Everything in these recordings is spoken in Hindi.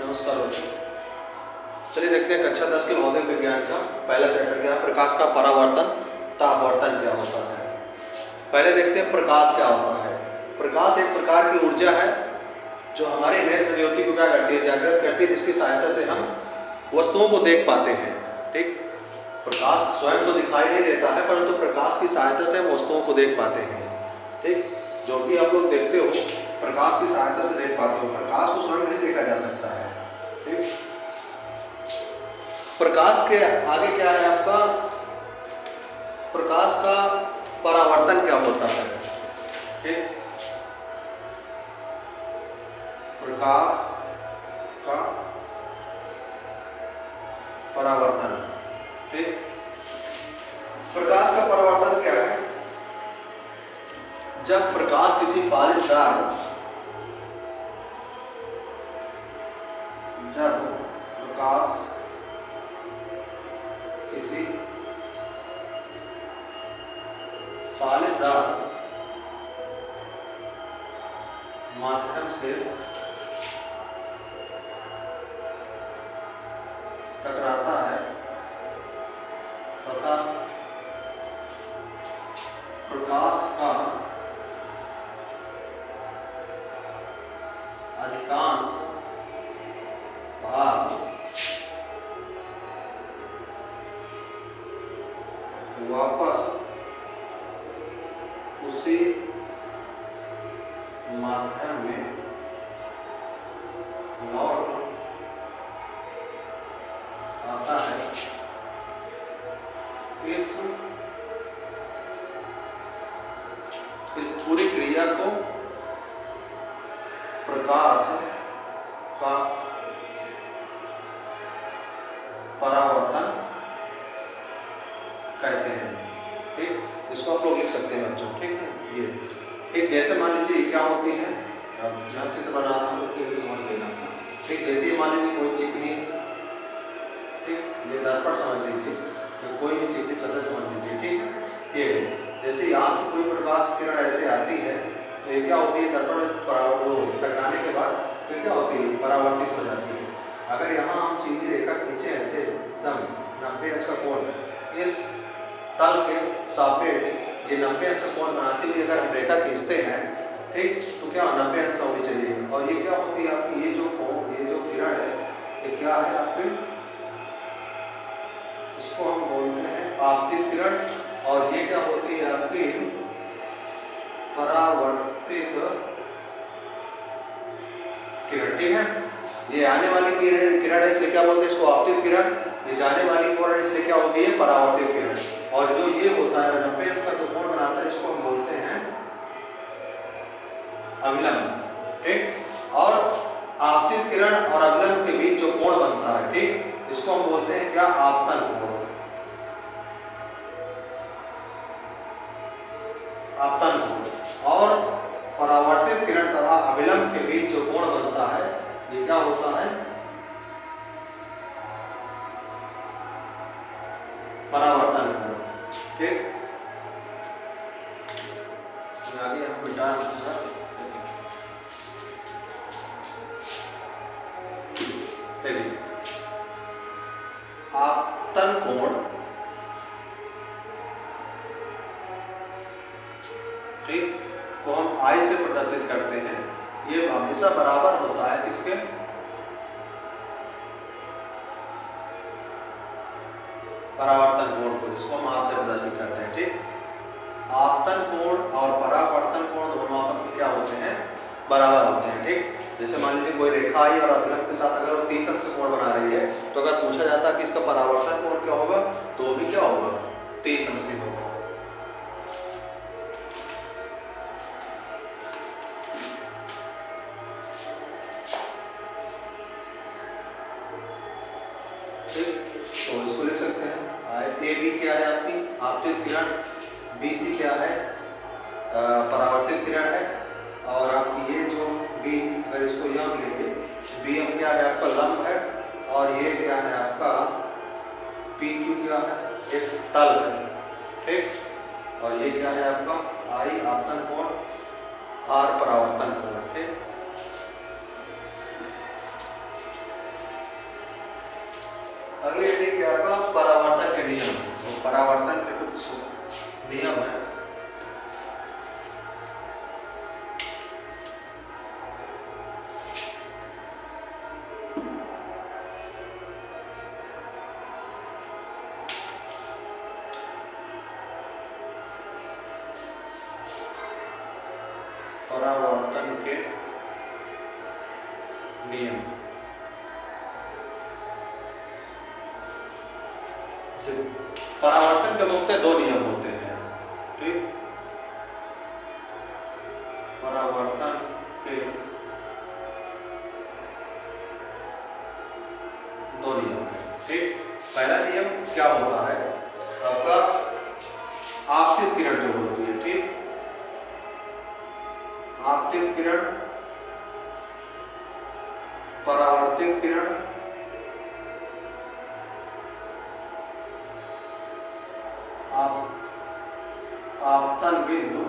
नमस्कार बच्चों। चलिए देखते हैं कक्षा 10 के भौतिक विज्ञान का पहला चैप्टर क्या है, प्रकाश का परावर्तन तथा अपवर्तन क्या होता है। पहले देखते हैं प्रकाश क्या होता है। प्रकाश एक प्रकार की ऊर्जा है जो हमारे नेत्र ज्योति को क्या करती है, जागृत करती है, जिसकी सहायता से हम वस्तुओं को देख पाते हैं। ठीक, प्रकाश स्वयं तो दिखाई नहीं देता है, परंतु प्रकाश की सहायता से हम वस्तुओं को देख पाते हैं। ठीक, जो भी आप लोग देखते हो प्रकाश की सहायता से देख पाते हो, प्रकाश को स्वयं नहीं देखा जा सकता है। ठीक, प्रकाश के आगे क्या है आपका, प्रकाश का परावर्तन क्या होता है। ठीक, प्रकाश का परावर्तन। ठीक, प्रकाश का परावर्तन क्या है, जब प्रकाश किसी पालिशदार माध्यम से टकराता है तथा प्रकाश का अधिकांश भाग वापस उसी माध्यम में लौट आता है। इस पूरी क्रिया को प्रकाश का परावर्तन कहते हैं। ठीक, इसको आप लोग लिख सकते हैं बच्चों। ठीक है, ये एक जैसे मान लीजिए क्या होती है, अब जहाँ चित्र बना रहा हूँ तो ये समझ लेना। ठीक, जैसे मान लीजिए कोई चिकनी, ठीक, ये दर्पण समझ लीजिए, तो कोई भी चिकनी सतह समझ लीजिए। ठीक है, ये जैसे यहाँ से कोई प्रकाश किरण ऐसे आती है तो ये क्या होती है, दर्पण टकराने के बाद फिर क्या होती है, परावर्तित हो जाती है। अगर यहाँ हम सीधी रेखा खींचे ऐसे एकदम 90 अंश का कोण, इस तल के सापेक्ष ये 90 अंश का कोण बनाती हुई अगर हम रेखा खींचते हैं, ठीक, तो क्या 90 अंश होनी चाहिए। और ये क्या होती है आपकी, ये जो कोण, ये जो किरण है, ये क्या है आपकी, इसको हम बोलते हैं आपतित किरण। और ये क्या होती है आपकी परावर्तित किरण। ठीक है, ये आने वाली किरण है इसलिए क्या बोलते हैं इसको आपतित किरण, ये जाने वाली किरण इसलिए क्या होगी, ये परावर्तित किरण। और जो ये होता है 90 अंश का जो कोण बनाता है, इसको हम बोलते हैं अभिलंब। ठीक, और आपतित किरण और अभिलंब के बीच जो कोण बनता है, ठीक, इसको हम बोलते हैं क्या, आपतन कोण। आपतन कोण। और परावर्तित किरण तथा अभिलंब के बीच जो कोण बनता है, ये क्या होता है, परावर्तन कोण। ठीक, आगे हम बिटा आपतन कोण, ठीक, को हम आई से प्रदर्शित करते हैं। ये हमेशा बराबर होता है किसके, परावर्तन कोण को, जिसको हम आर से प्रदर्शित करते हैं। ठीक, आपतन कोण और परावर्तन कोण दोनों आपस में क्या होते हैं, बराबर होते हैं। ठीक, जैसे मान लीजिए कोई रेखा आई और अभिलंब के साथ अगर वो 30 अंश का कोण बना रही है, तो अगर पूछा जाता है कि इसका परावर्तन कोण क्या होगा, तो भी क्या होगा, 30 अंश ही होगा। तो इसको लिख सकते हैं ए बी क्या है आपकी आपतित किरण, बी सी क्या है परावर्तित किरण है, और आपकी ये जो बी, अगर इसको यम लेंगे, बी एम क्या है आपका लंब है, और ये क्या है आपका पी क्यू क्या है, एक तल है। ठीक, और ये क्या है आपका आई आपतन कोण, आर परावर्तन कोण। ठीक, अगले हेडिंग क्या आपका परावर्तन के नियम। तो परावर्तन के कुछ नियम है। परावर्तन के नियम। परावर्तन के मुख्य दो नियम होते हैं, ठीक। परावर्तन के दो नियम हैं, ठीक। पहला नियम क्या होता है आपका, आपतित किरण जो होती है, ठीक। आपतित किरण, परावर्तित किरण, आपतन बिंदु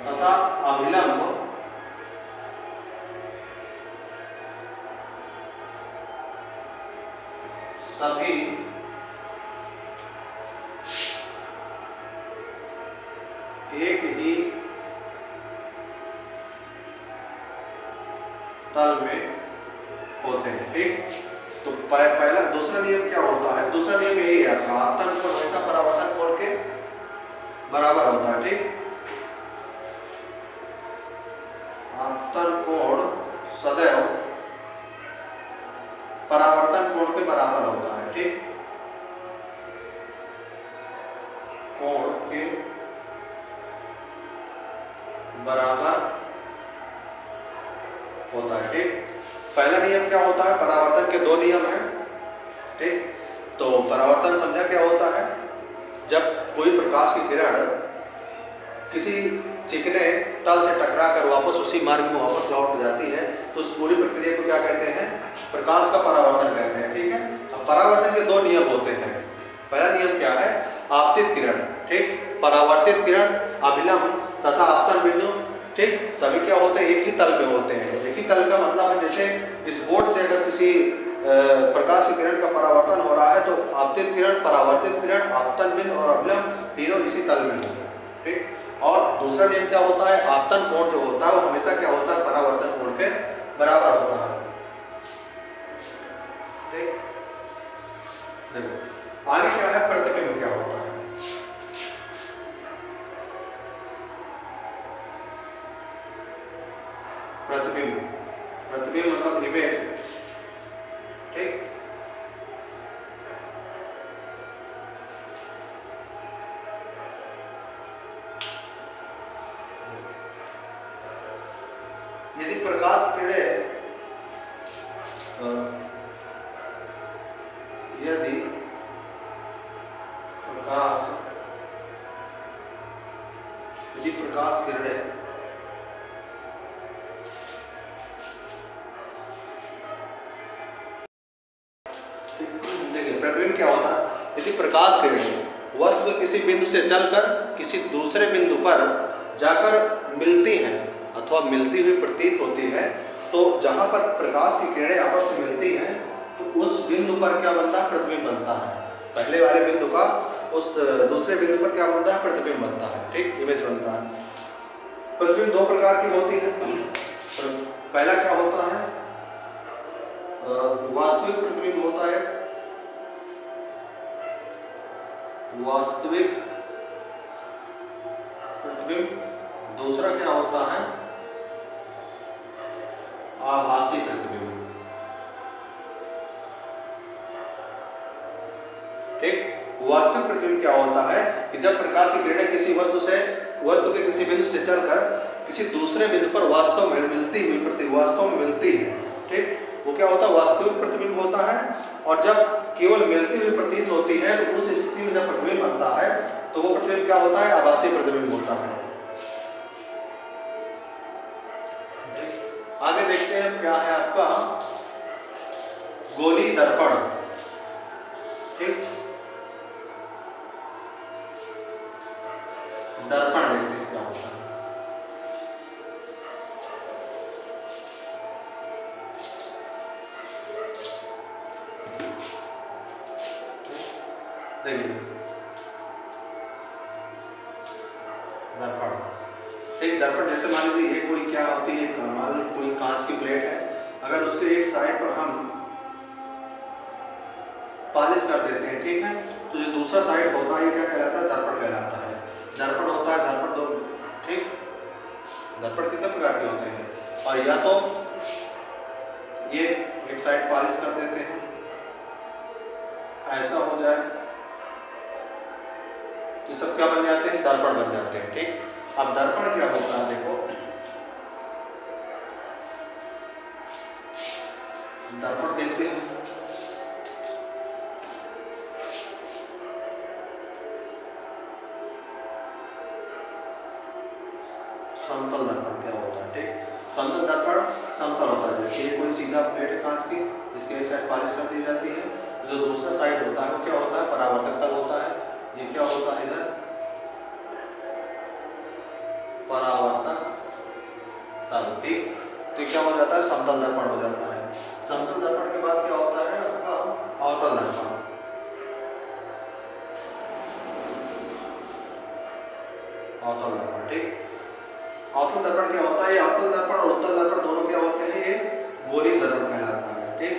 तथा अभिलंब सभी एक ही तल में होते हैं, ठीक। तो पहला दूसरा नियम क्या होता है, दूसरा नियम यही है, आपतन कोण हमेशा परावर्तन कोण के बराबर होता है, ठीक। आपतन कोण सदैव परावर्तन कोण के बराबर होता है, ठीक। कोण के बराबर होता है, ठीक। पहला नियम क्या होता है, परावर्तन के दो नियम हैं, ठीक। तो परावर्तन समझा क्या होता है, जब कोई प्रकाश की किरण किसी चिकने तल से टकराकर वापस उसी मार्ग में वापस लौट जाती है तो उस पूरी प्रक्रिया को क्या कहते हैं, प्रकाश का परावर्तन कहते हैं, ठीक है। अब परावर्तन के दो नियम होते हैं। पहला नियम क्या है, आपतित किरण, ठीक। परावर्तित किरण, अभिलंब तथा आपतन बिंदु, ठीक, सभी क्या होते हैं, एक ही तल पे होते हैं। एक ही तल का मतलब है जैसे इस बोर्ड से अगर किसी प्रकाश की किरण का परावर्तन हो रहा है तो आपतित किरण, परावर्तित किरण, आपतन बिंदु और अभिलंब तीनों इसी तल में होंगे, ठीक। और दूसरा नियम क्या होता है, आपतन कोण जो होता है वो हमेशा क्या होता है, परावर्तन कोण के बराबर होता है, ठीक। देखो आगे क्या है, प्रतिबिंब क्या होता है। प्रतिबिंब, प्रतिबिंब मतलब इमेज, ठीक। यदि प्रकाश किरणें यदि प्रकाश किरणें देखिए प्रतिबिंब क्या होता है, यदि प्रकाश किरणें वस्तु के किसी बिंदु से चलकर किसी दूसरे बिंदु पर जाकर मिलती हैं अथवा मिलती हुई प्रतीत होती है, तो जहां पर प्रकाश की किरणें आपस में मिलती हैं तो उस बिंदु पर क्या बनता है, प्रतिबिंब बनता है। पहले वाले बिंदु का उस दूसरे बिंदु पर क्या बनता है, प्रतिबिंब बनता है, ठीक, इमेज बनता है। प्रतिबिंब दो प्रकार की होती है। पहला क्या होता है, वास्तविक प्रतिबिंब होता है, वास्तविक प्रतिबिंब। दूसरा क्या होता है, आभासी प्रतिबिंब, ठीक। वास्तविक प्रतिबिंब क्या होता है कि जब प्रकाश की किरणें किसी वस्तु के किसी बिंदु से चलकर किसी दूसरे बिंदु पर वास्तव में मिलती है, ठीक, वो क्या होता है, वास्तविक प्रतिबिंब होता है। और जब केवल मिलती हुई प्रतीत होती है तो उस स्थिति में जब प्रतिबिंब बनता है तो वो प्रतिबिंब क्या होता है, आभासी प्रतिबिंब होता है। आगे देखते हैं क्या है आपका गोली दर्पण, ठीक। दर्पण देखते हैं क्या होता है। ठीक, दर्पण जैसे मान लीजिए ये कोई क्या होती है, मान लो कोई कांच की प्लेट है, अगर उसके एक साइड पर हम पॉलिश कर देते हैं, ठीक है, तो जो दूसरा साइड होता है क्या कहलाता है, दर्पण कहलाता है। दर्पण होता है, दर्पण दो, ठीक, दर्पण कितने प्रकार के होते हैं, और या तो ये एक साइड पॉलिश कर देते हैं, ऐसा हो जाए तो सब क्या बन जाते हैं, दर्पण बन जाते हैं। ठीक, अब दर्पण क्या होता है, देखो दर्पण देखते हैं, समतल दर्पण क्या होता है। ठीक, समतल दर्पण समतल होता है, जैसे ये कोई सीधा प्लेट है कांच की, इसके एक साइड पॉलिश कर दी जाती है, जो दूसरा साइड होता है वो क्या होता है, परावर्तक तल होता है। ये क्या होता है, इधर परावर्तक तल। ठीक, तो क्या हो जाता है, समतल दर्पण हो जाता है। समतल दर्पण के बाद क्या होता है आपका, अवतल दर्पण। अवतल दर्पण, ठीक, अवतल दर्पण क्या होता है, अवतल दर्पण और उत्तल दर्पण दोनों क्या होते हैं, ये गोलीय दर्पण कहलाता है। ठीक,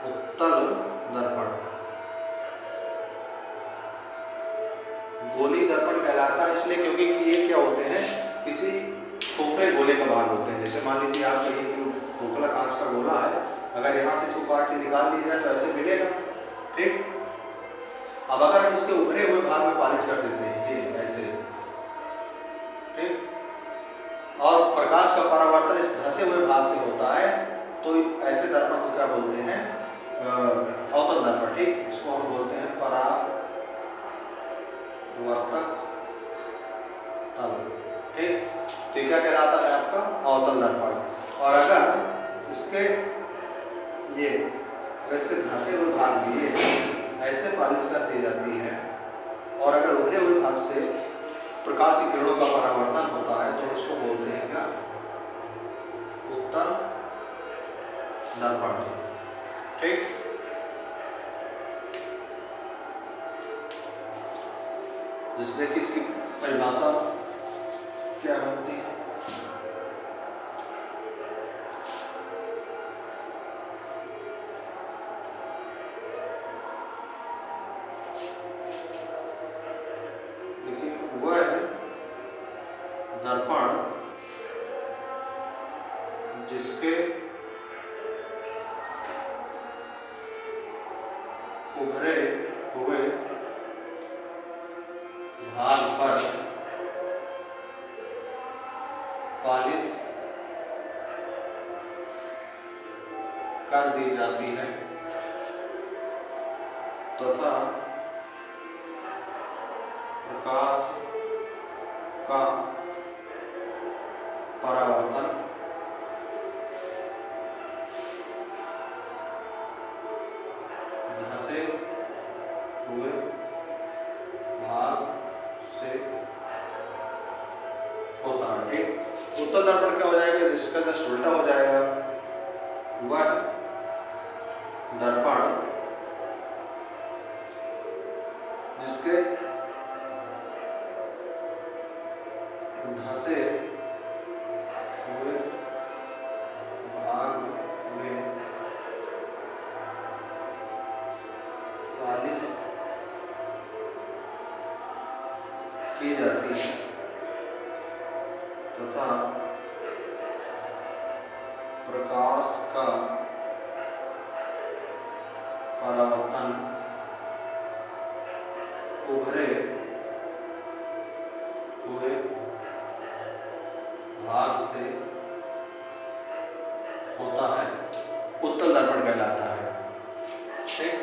उत्तल दर्पण गोलीय दर्पण कहलाता है, इसलिए क्योंकि ये क्या होते हैं, किसी खोखले गोले का भाग होते हैं। जैसे मान लीजिए आप कहीं खोखला कांच का गोला है, अगर यहाँ से इसको काट के निकाल लिया जाए तो ऐसे मिलेगा। ठीक, अब अगर हम इसके उभरे हुए भाग में पॉलिश कर देते हैं, ये ऐसे, ठीक, और प्रकाश का परावर्तन इस धंसे हुए भाग से होता है, तो ऐसे दर्पण को क्या बोलते हैं, अवतल दर्पण। ठीक, इसको हम बोलते हैं परावर्तक तल। ठीक, तो क्या कहलाता है आपका, अवतल दर्पण। और अगर इसके ये अगर इसके धंसे हुए भाग भी ऐसे पॉलिश कर दी जाती है, और अगर उभरे हुए भाग से प्रकाश की किरणों का परावर्तन होता है, तो उसको बोलते हैं क्या, उत्तल दर्पण। ठीक, जिसमें कि इसकी परिभाषा क्या होती है, देखिए वह दर्पण जिसके उभरे हुए भाग पर पॉलिश कर दी जाती है तथा प्रकाश का परावर्तन धंसे हुए भाग से होता है। ठीक, उत्तल दर्पण क्या हो जाएगा, जिसका जस्ट उल्टा हो जाएगा, वह दर्पण जिसके धंसे हुए भाग में पॉलिश की जाती है तथा प्रकाश का परावर्तन उभरे हुए भाग से होता है, उत्तल दर्पण कहलाता है। ठीक,